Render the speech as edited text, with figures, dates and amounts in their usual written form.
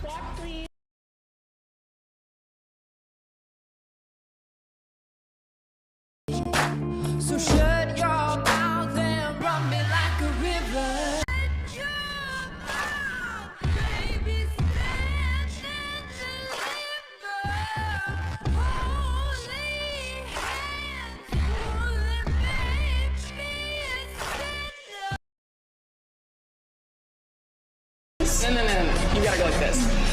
Walk, please. So shut your mouth and run me like a river. No. You gotta go like this.